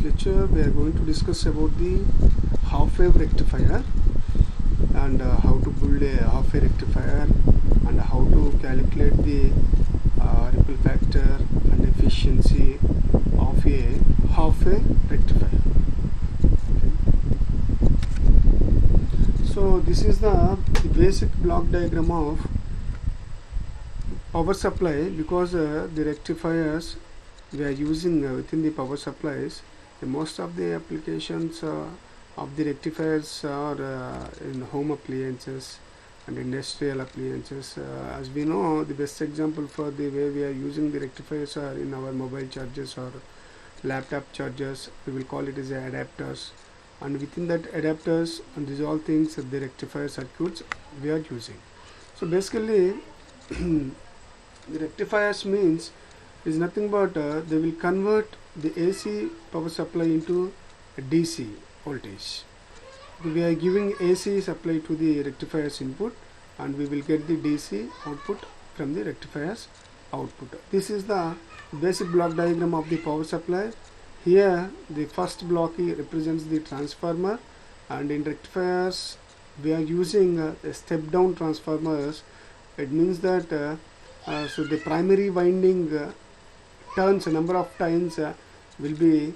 lecture we are going to discuss about the half-wave rectifier and how to build a half-wave rectifier and how to calculate the ripple factor and efficiency of a half-wave rectifier. Okay. So this is the basic block diagram of power supply, because the rectifiers we are using within the power supplies, most of the applications of the rectifiers are in home appliances and industrial appliances. As we know, the best example for the way we are using the rectifiers are in our mobile chargers or laptop chargers. We will call it as adapters, and within that adapters and these all things, the rectifier circuits we are using. So basically the rectifiers means is nothing but they will convert the AC power supply into a DC voltage. We are giving AC supply to the rectifier's input and we will get the DC output from the rectifier's output. This is the basic block diagram of the power supply. Here the first block represents the transformer, and in rectifiers we are using a step down transformers. It means that so the primary winding turns, number of times will be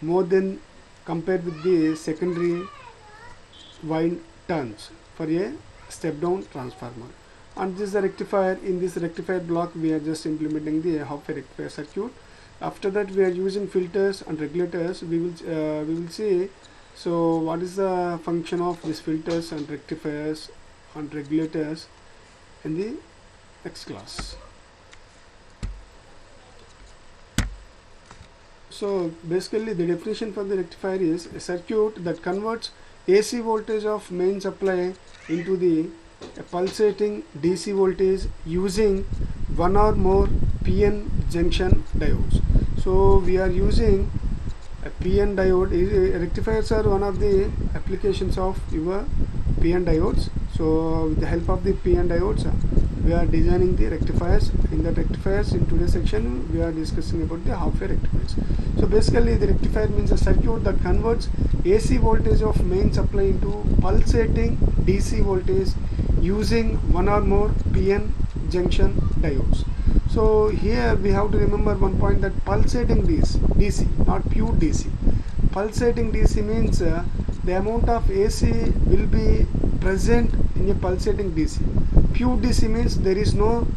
more than compared with the secondary wind turns for a step down transformer. And this is the rectifier. In this rectifier block we are just implementing the half-wave rectifier circuit. After that we are using filters and regulators. We will see so what is the function of these filters and rectifiers and regulators in the next class. So basically the definition for the rectifier is a circuit that converts AC voltage of main supply into the pulsating DC voltage using one or more PN junction diodes. So we are using a PN diode. Rectifiers are one of the applications of your PN diodes. So with the help of the PN diodes we are designing the rectifiers. In the rectifiers, in today's section we are discussing about the half-wave rectifiers. So basically the rectifier means a circuit that converts AC voltage of main supply into pulsating DC voltage using one or more PN junction diodes. So here we have to remember one point, that pulsating DC, not pure DC. Pulsating DC means the amount of AC will be present in a pulsating DC. Pure DC means there is no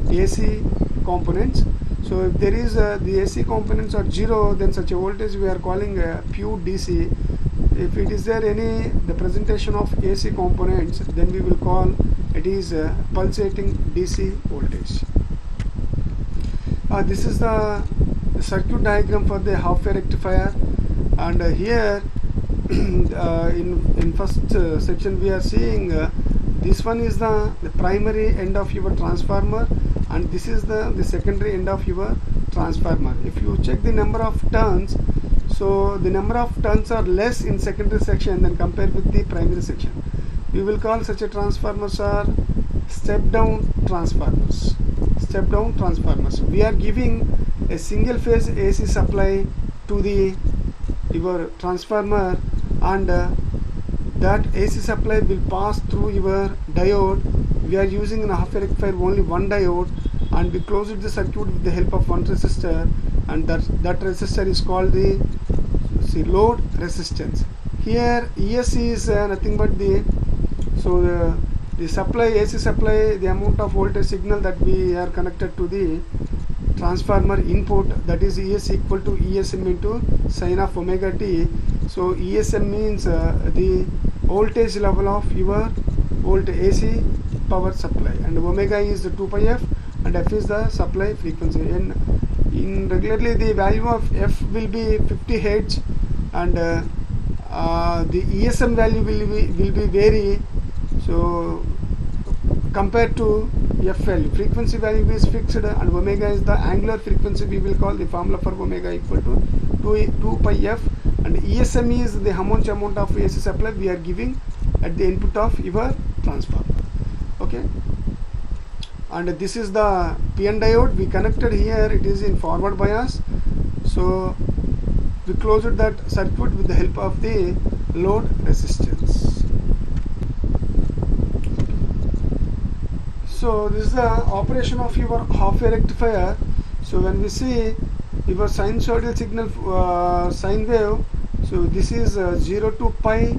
AC components. So if there is the AC components are zero, then such a voltage we are calling a pure DC. If it is there the presentation of AC components, then we will call it is pulsating DC voltage. This is the circuit diagram for the half-wave rectifier, and here in first section we are seeing this one is the primary end of your transformer, and this is the secondary end of your transformer. If you check the number of turns, so the number of turns are less in secondary section than compared with the primary section. We will call such a transformers are step down transformers. Step down transformers. We are giving a single phase AC supply to the your transformer, and that AC supply will pass through your diode. We are using in a half-wave rectifier only one diode, and we closed the circuit with the help of one resistor, and that resistor is called the load resistance. Here ES is nothing but the supply, AC supply, the amount of voltage signal that we are connected to the transformer input, that is ES equal to ESM into sine of omega t. So ESM means the voltage level of your AC power supply, and omega is the 2 pi f, and f is the supply frequency. In regularly the value of f will be 50 Hz, and the ESM value will be vary. So compared to f value, frequency value is fixed, and omega is the angular frequency. We will call the formula for omega equal to 2 pi f, and ESM is the how much amount of AC supply we are giving at the input of your transformer. Okay, and this is the PN diode we connected here. It is in forward bias, so we closed that circuit with the help of the load resistance. So this is the operation of your half-wave rectifier. So when we see your sinusoidal signal, sine wave, so this is 0 to pi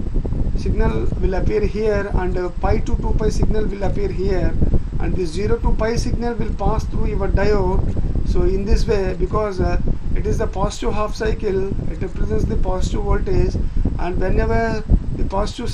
signal will appear here, and pi to 2 pi signal will appear here, and this 0 to pi signal will pass through your diode. So in this way, because it is the positive half cycle, it represents the positive voltage, and whenever the positive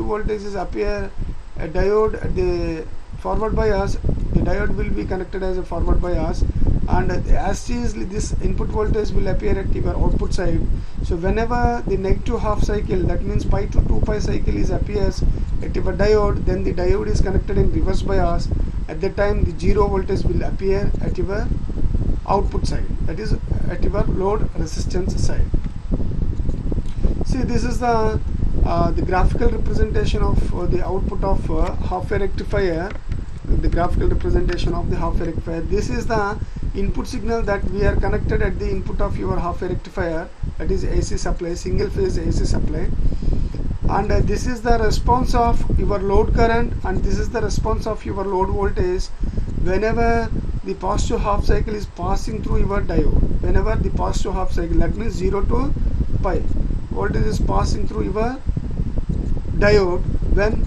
voltages appear, a diode at the forward bias, the diode will be connected as a forward bias, and as is this input voltage will appear at your output side. So whenever the negative half cycle, that means pi to 2 pi cycle appears at your diode, then the diode is connected in reverse bias. At that time the zero voltage will appear at your output side, that is at your load resistance side. See, this is the graphical representation of the output of half-wave rectifier. The graphical representation of the half-wave rectifier. This is the input signal that we are connected at the input of your half-wave rectifier, that is AC supply, single phase AC supply, and this is the response of your load current, and this is the response of your load voltage whenever the positive half cycle is passing through your diode. Whenever the positive half cycle, that means 0 to pi voltage is passing through your diode, when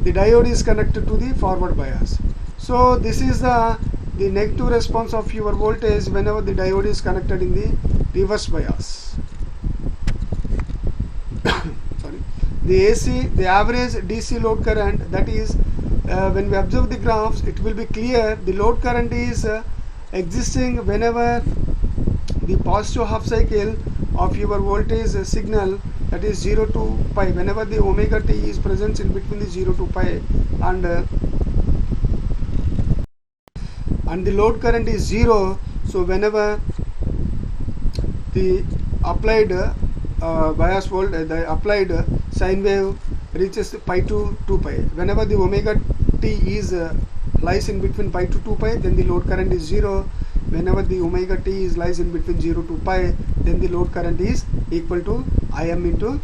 the diode is connected to the forward bias. So this is the negative response of your voltage whenever the diode is connected in the reverse bias. Sorry. The AC, the average DC load current, that is when we observe the graphs, it will be clear the load current is existing whenever the positive half cycle of your voltage signal, that is 0 to pi, whenever the omega t is present in between the 0 to pi, and the load current is 0. So whenever the applied bias voltage, the applied sine wave reaches pi to 2 pi, whenever the omega t is lies in between pi to 2 pi, then the load current is 0. Whenever the omega t is lies in between 0 to pi, then the load current is equal to Im into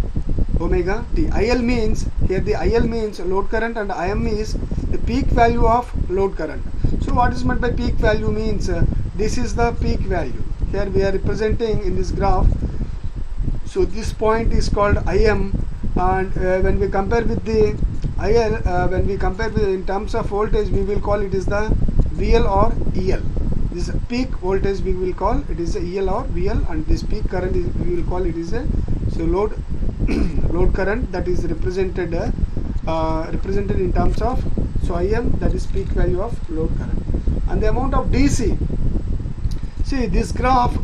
omega t. IL means, here the IL means load current, and Im is the peak value of load current. So what is meant by peak value means, this is the peak value. Here we are representing in this graph. So this point is called Im, and when we compare with the IL, when we compare with in terms of voltage, we will call it is the VL or EL. This peak voltage we will call it is a EL or VL, and this peak current is, we will call it is a load load current, that is represented in terms of, so Im, that is peak value of load current. And the amount of DC, see this graph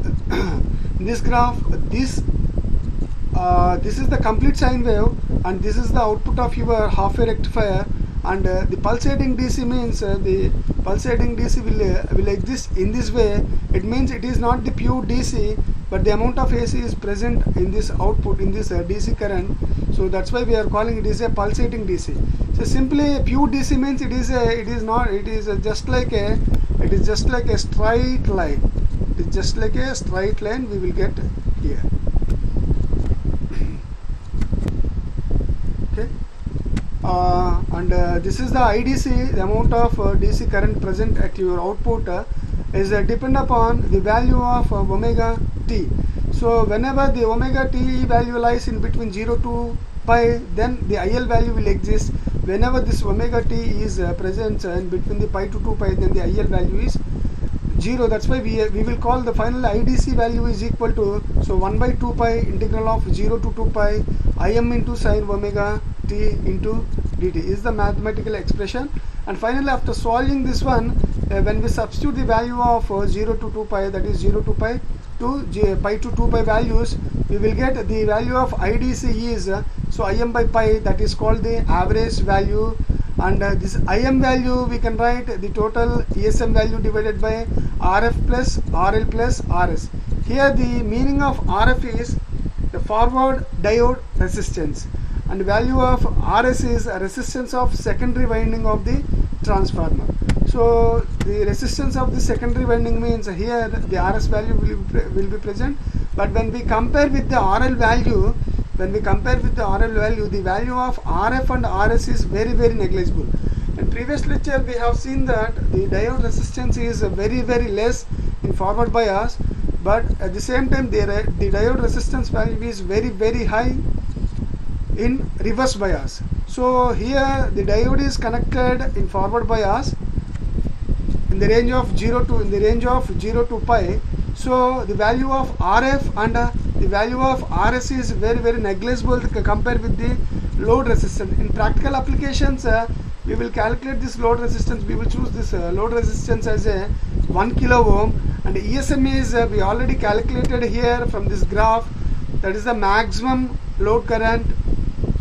this is the complete sine wave, and this is the output of your half-wave rectifier, and the pulsating DC means the pulsating DC will exist in this way. It means it is not the pure DC, but the amount of AC is present in this output, in this DC current. So that's why we are calling it is a pulsating DC. So simply a pure DC means it is just like a straight line. It is just like a straight line we will get here. Okay. And this is the IDC, the amount of DC current present at your output is depend upon the value of omega t. So whenever the omega t value lies in between 0 to pi, then the IL value will exist. Whenever this omega t is present in between the pi to 2 pi, then the IL value is 0. That's why we will call the final IDC value is equal to, so 1 by 2 pi integral of 0 to 2 pi Im into sine omega t into dt is the mathematical expression. And finally, after solving this one, when we substitute the value of 0 to 2 pi, that is 0 to pi to pi to 2 pi values, we will get the value of IDC is so Im by pi, that is called the average value, and this Im value we can write the total ESM value divided by RF plus RL plus RS. Here the meaning of RF is the forward diode resistance, and the value of RS is a resistance of secondary winding of the transformer. So So the resistance of the secondary winding means here the RS value will be present, but when we compare with the RL value, the value of RF and RS is very negligible. In previous lecture we have seen that the diode resistance is very less in forward bias, but at the same time the diode resistance value is very high in reverse bias. So here the diode is connected in forward bias in the range of 0 to pi. So the value of RF and the value of RS is very negligible compared with the load resistance. In practical applications, we will calculate this load resistance. We will choose this load resistance as a 1 kilo ohm, and ESM is we already calculated here from this graph. That is the maximum load current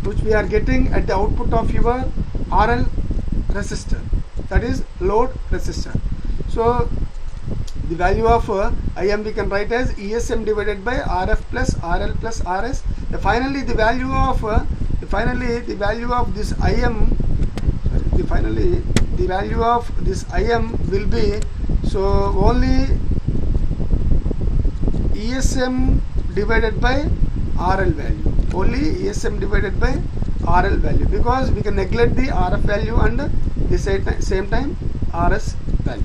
which we are getting at the output of your RL resistor, that is load resistor. So the value of IM we can write as ESM divided by RF plus RL plus RS. Finally the value of this IM, the value of this IM will be, so only ESM divided by RL value, because we can neglect the RF value and the same time RS value.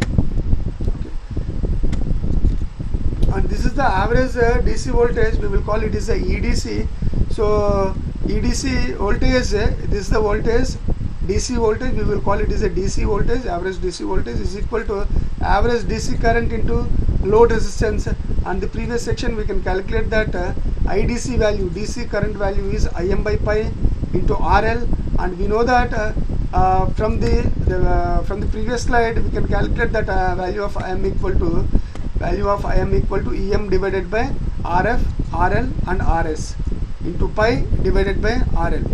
And this is the average DC voltage. We will call it as a EDC. So EDC voltage, this is the voltage, DC voltage, we will call it as a DC voltage. Average DC voltage is equal to average DC current into load resistance. And the previous section we can calculate that IDC value, DC current value is IM by pi into RL, and we know that from the previous slide we can calculate that value of IM equal to EM divided by RF, RL and RS into pi divided by RL.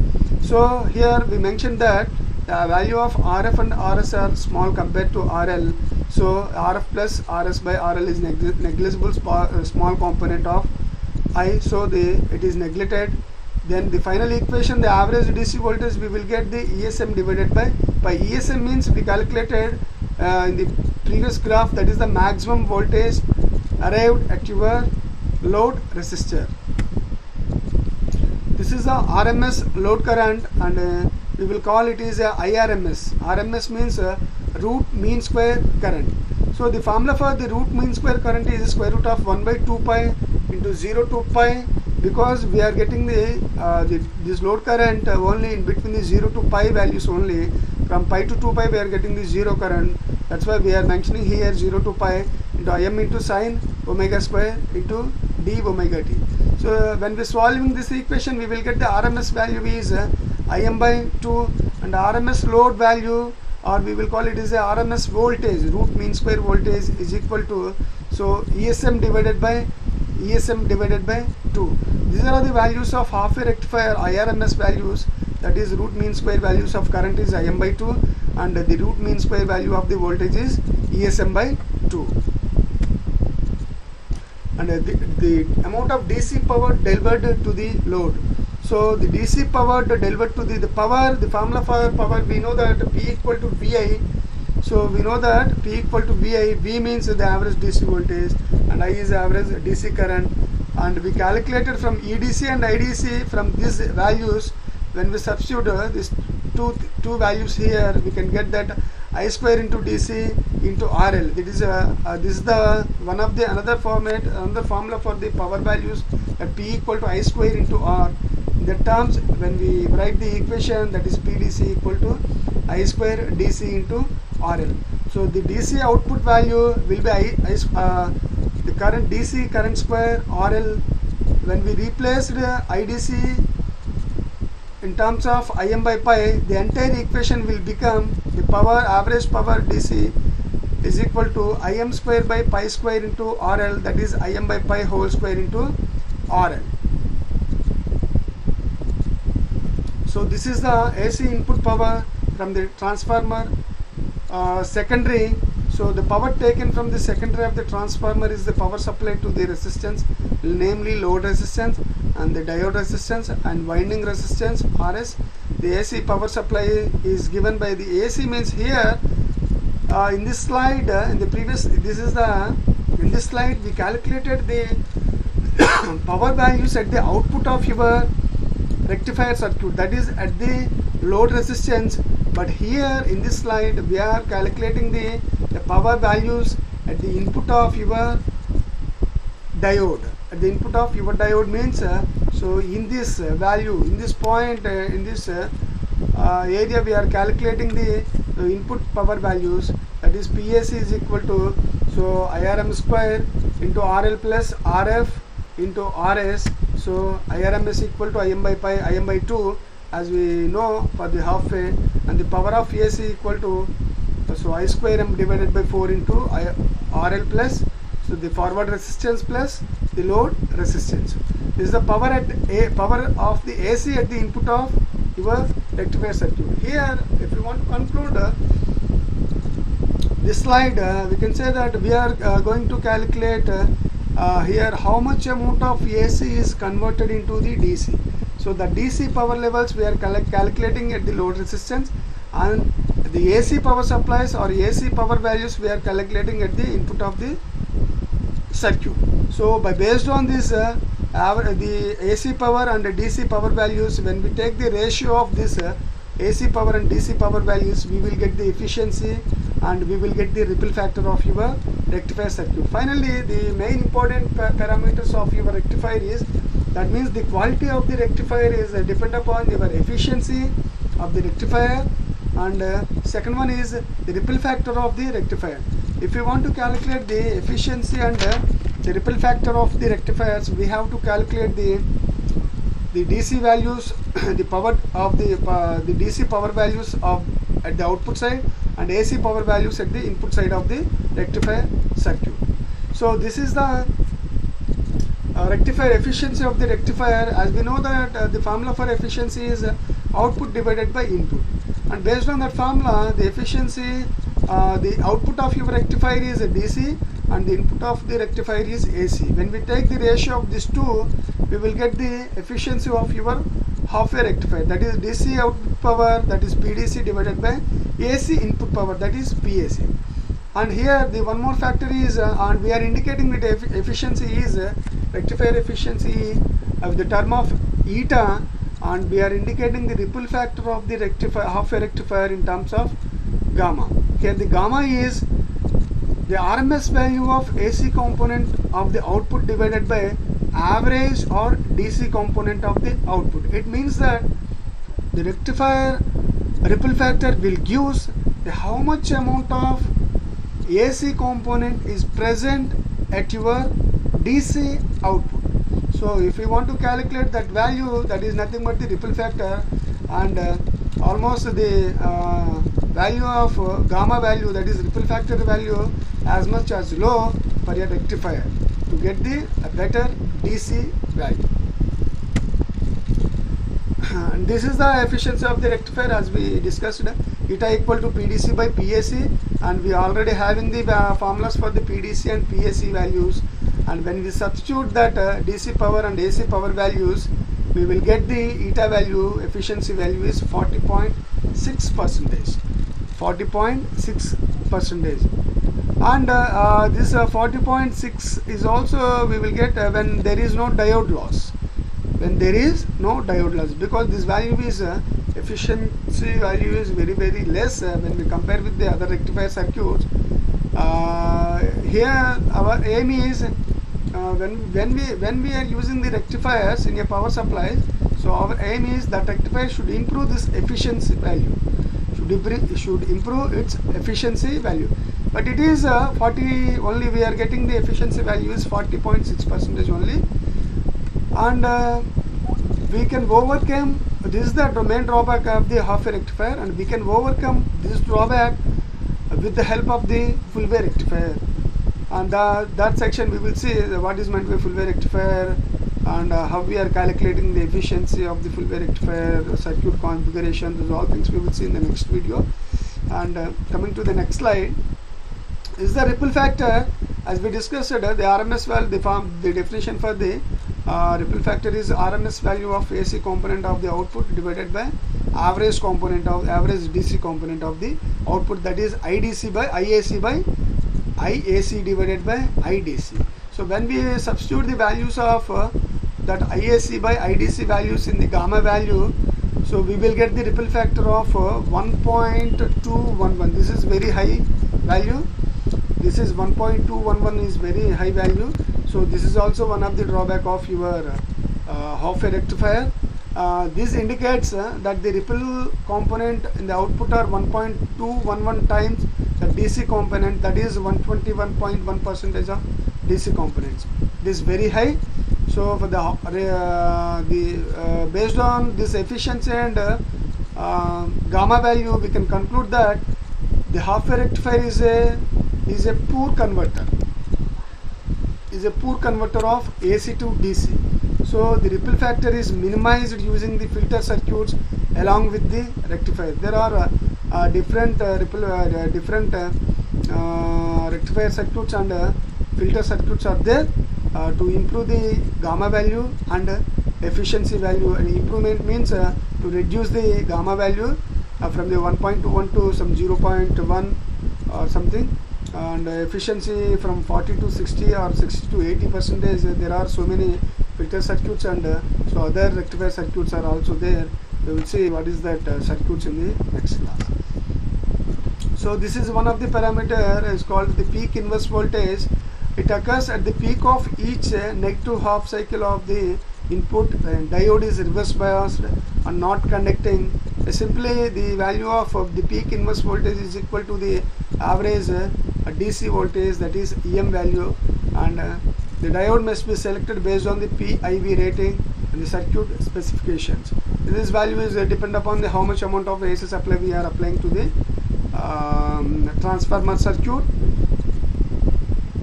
So here we mentioned that the value of RF and RS are small compared to RL. So RF plus RS by RL is negligible small component of I, so it is neglected. Then the final equation, the average DC voltage, we will get the ESM divided by pi. ESM means we calculated in the previous graph, that is the maximum voltage arrived at your load resistor. This is the RMS load current, and we will call it is a IRMS. RMS means root mean square current. So the formula for the root mean square current is square root of 1 by 2 pi into 0 to pi, because we are getting this load current only in between the 0 to pi values only. From pi to 2 pi we are getting the 0 current. That's why we are mentioning here 0 to pi into Im into sine omega square into d omega t. So when we solving this equation, we will get the RMS value is Im by 2, and RMS load value, or we will call it as a RMS voltage, root mean square voltage, is equal to, so ESM divided by 2. These are the values of half wave rectifier IRMS values, that is root mean square values of current is Im by 2, and the root mean square value of the voltage is ESM by 2. And the amount of DC power delivered to the load. So the DC power delivered to the power, the formula for power, we know that P equal to VI. So we know that P equal to VI, V means the average DC voltage and I is average DC current, and we calculated from EDC and IDC. From these values, when we substitute these two values here, we can get that I square into DC into RL. It is this is the one of the another formula for the power values, that P equal to I square into R. In the terms, when we write the equation, that is PDC equal to I square DC into RL. So the DC output value will be the current DC current square RL. When we replace the IDC in terms of Im by pi, the entire equation will become the power, average power DC is equal to Im square by pi square into RL, that is Im by pi whole square into RL. So this is the AC input power from the transformer. Secondary, so the power taken from the secondary of the transformer is the power supply to the resistance, namely load resistance and the diode resistance and winding resistance RS. The AC power supply is given by the AC means here in this slide, in the previous, in this slide we calculated the power values at the output of your rectifier circuit, that is at the load resistance. But here in this slide we are calculating the power values at the input of your diode. At the input of your diode means so in this value, in this point, in this area we are calculating the input power values, that is PAC is equal to so IRM square into RL plus RF into RS. So IRM is equal to IM by pi, IM by 2 as we know for the half wave, and the power of AC equal to so I square M divided by 4 into RL plus so the forward resistance plus the load resistance. This is the power at power of the AC at the input of your rectifier circuit. Here if you want to conclude this slide, we can say that we are going to calculate here how much amount of AC is converted into the DC. So the DC power levels we are calculating at the load resistance, and the AC power supplies or AC power values we are calculating at the input of the circuit. So by based on this the AC power and the DC power values, when we take the ratio of this AC power and DC power values, we will get the efficiency and we will get the ripple factor of your rectifier circuit. Finally, the main important parameters of your rectifier is, that means the quality of the rectifier is depend upon your efficiency of the rectifier, and second one is the ripple factor of the rectifier. If you want to calculate the efficiency and the ripple factor of the rectifiers, we have to calculate the DC values, the power of the DC power values of at the output side, and AC power values at the input side of the rectifier circuit. So this is the rectifier efficiency of the rectifier. As we know that the formula for efficiency is output divided by input, and based on that formula the efficiency, the output of your rectifier is a DC and the input of the rectifier is AC. When we take the ratio of these two, we will get the efficiency of your half wave rectifier, that is DC output power, that is PDC, divided by AC input power, that is PAC. And here the one more factor is and we are indicating that efficiency is rectifier efficiency of the term of eta, and we are indicating the ripple factor of the rectifier, half wave rectifier, in terms of gamma. Here the gamma is the RMS value of AC component of the output divided by average or DC component of the output. It means that the rectifier ripple factor will give the how much amount of AC component is present at your DC output. So if you want to calculate that value, that is nothing but the ripple factor, and almost the value of gamma value, that is ripple factor value, as much as low for your rectifier to get the better DC value. And this is the efficiency of the rectifier as we discussed, eta equal to PDC by PAC, and we already having the formulas for the PDC and PAC values, and when we substitute that DC power and AC power values, we will get the eta value, efficiency value is 40.6%. 40.6%. And this 40.6 is also we will get when there is no diode loss. When there is no diode loss, because this value is efficiency value is very less when we compare with the other rectifier circuits. Here our aim is when we are using the rectifiers in a power supply, so our aim is that rectifier should improve this efficiency value, should improve its efficiency value. But it is 40 only, we are getting the efficiency value is 40.6% only, and we can overcome, this is the main drawback of the half wave rectifier, and we can overcome this drawback with the help of the full wave rectifier. And that section we will see what is meant by full wave rectifier, and how we are calculating the efficiency of the full wave rectifier, circuit configuration. Those all things we will see in the next video. And coming to the next slide is the ripple factor. As we discussed, the RMS value, the definition for the ripple factor is RMS value of AC component of the output divided by average component of average DC component of the output, that is IDC by IAC divided by IDC. So when we substitute the values of that IAC by IDC values in the gamma value, so we will get the ripple factor of 1.211. This is very high value. This is 1.211 is very high value. So this is also one of the drawback of your half-wave rectifier. This indicates that the ripple component in the output are 1.211 times the DC component, that is 121.1% of DC components. This is very high. So for the based on this efficiency and gamma value, we can conclude that the half-wave rectifier is a poor converter. Is a poor converter of AC to DC. So the ripple factor is minimized using the filter circuits along with the rectifier. There are different rectifier circuits and filter circuits are there to improve the gamma value and efficiency value. And improvement means to reduce the gamma value from the 1.21 to some 0.1 or something, and efficiency from 40 to 60 or 60 to 80%. There are so many filter circuits and so other rectifier circuits are also there. We will see what is that circuits in the next class. So this is one of the parameter is called the peak inverse voltage. It occurs at the peak of each negative half cycle of the input. Diode is reverse biased and not conducting. Simply the value of the peak inverse voltage is equal to the average DC voltage, that is EM value, and the diode must be selected based on the PIV rating and the circuit specifications. This value is depend upon the how much amount of AC supply we are applying to the transformer circuit.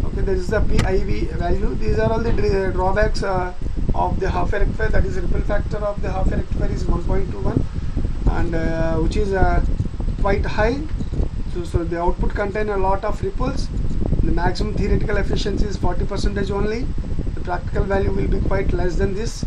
Okay, this is the PIV value. These are all the drawbacks of the half-wave rectifier. That is ripple factor of the half-wave rectifier is 1.21 and which is quite high. So the output contain a lot of ripples. The maximum theoretical efficiency is 40% only. The practical value will be quite less than this,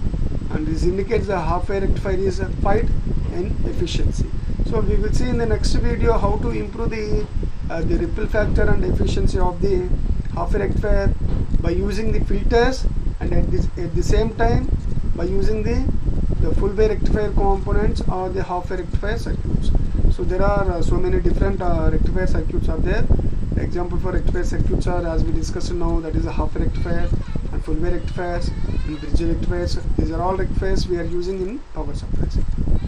and this indicates the half-wave rectifier is quite in efficiency. So we will see in the next video how to improve the ripple factor and efficiency of the half-wave rectifier by using the filters, and at the same time by using the full-wave rectifier components or the half-wave rectifier circuits. So there are so many different rectifier circuits are there. The example for rectifier circuits are, as we discussed now, that is a half-wave rectifier and full-wave rectifiers and bridge rectifiers. These are all rectifiers we are using in power supplies.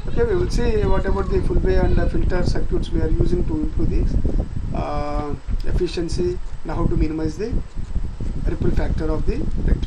Okay, we will see what about the full-wave and filter circuits we are using to improve the efficiency and how to minimize the ripple factor of the rectifier.